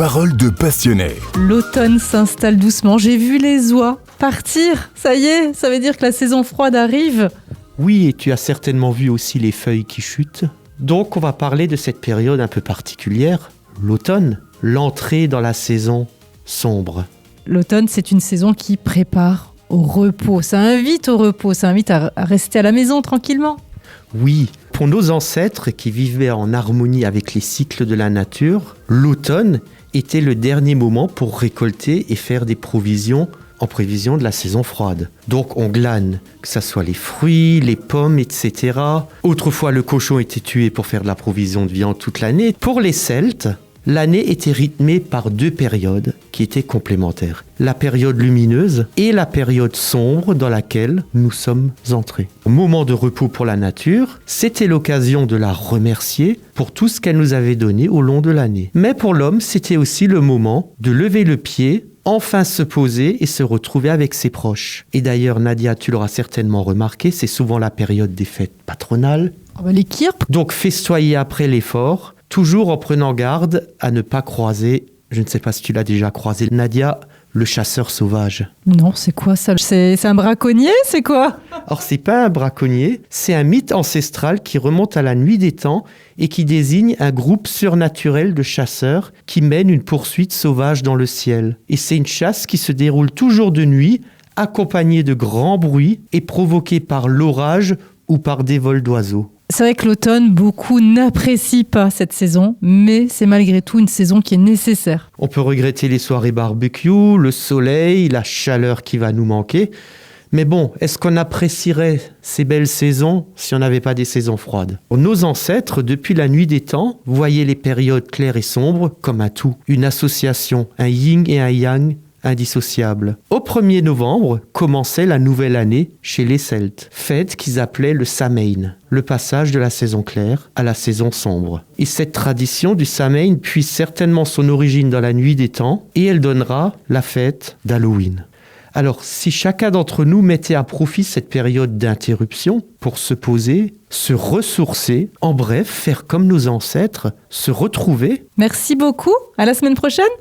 paroles de passionnés. L'automne s'installe doucement, j'ai vu les oies partir. Ça y est, ça veut dire que la saison froide arrive. Oui, et tu as certainement vu aussi les feuilles qui chutent. Donc on va parler de cette période un peu particulière, l'automne, l'entrée dans la saison sombre. L'automne, c'est une saison qui prépare au repos. Ça invite au repos, ça invite à rester à la maison tranquillement. Oui, pour nos ancêtres qui vivaient en harmonie avec les cycles de la nature, l'automne était le dernier moment pour récolter et faire des provisions en prévision de la saison froide. Donc on glane, que ce soit les fruits, les pommes, etc. Autrefois, le cochon était tué pour faire de la provision de viande toute l'année. Pour les Celtes, l'année était rythmée par deux périodes qui étaient complémentaires. La période lumineuse et la période sombre dans laquelle nous sommes entrés. Au moment de repos pour la nature, c'était l'occasion de la remercier pour tout ce qu'elle nous avait donné au long de l'année. Mais pour l'homme, c'était aussi le moment de lever le pied, enfin se poser et se retrouver avec ses proches. Et d'ailleurs, Nadia, tu l'auras certainement remarqué, c'est souvent la période des fêtes patronales. Les kirpes. Donc festoyer après l'effort, toujours en prenant garde à ne pas croiser, je ne sais pas si tu l'as déjà croisé, Nadia, le chasseur sauvage. Non, c'est quoi ça ? C'est un braconnier, c'est quoi ? Or, c'est pas un braconnier, c'est un mythe ancestral qui remonte à la nuit des temps et qui désigne un groupe surnaturel de chasseurs qui mènent une poursuite sauvage dans le ciel. Et c'est une chasse qui se déroule toujours de nuit, accompagnée de grands bruits et provoquée par l'orage ou par des vols d'oiseaux. C'est vrai que l'automne, beaucoup n'apprécient pas cette saison, mais c'est malgré tout une saison qui est nécessaire. On peut regretter les soirées barbecue, le soleil, la chaleur qui va nous manquer. Mais bon, est-ce qu'on apprécierait ces belles saisons si on n'avait pas des saisons froides ? Nos ancêtres, depuis la nuit des temps, voyaient les périodes claires et sombres comme un tout, une association, un yin et un yang indissociables. Au 1er novembre commençait la nouvelle année chez les Celtes, fête qu'ils appelaient le Samhain, le passage de la saison claire à la saison sombre. Et cette tradition du Samhain puise certainement son origine dans la nuit des temps et elle donnera la fête d'Halloween. Alors, si chacun d'entre nous mettait à profit cette période d'interruption pour se poser, se ressourcer, en bref, faire comme nos ancêtres, se retrouver. Merci beaucoup, à la semaine prochaine.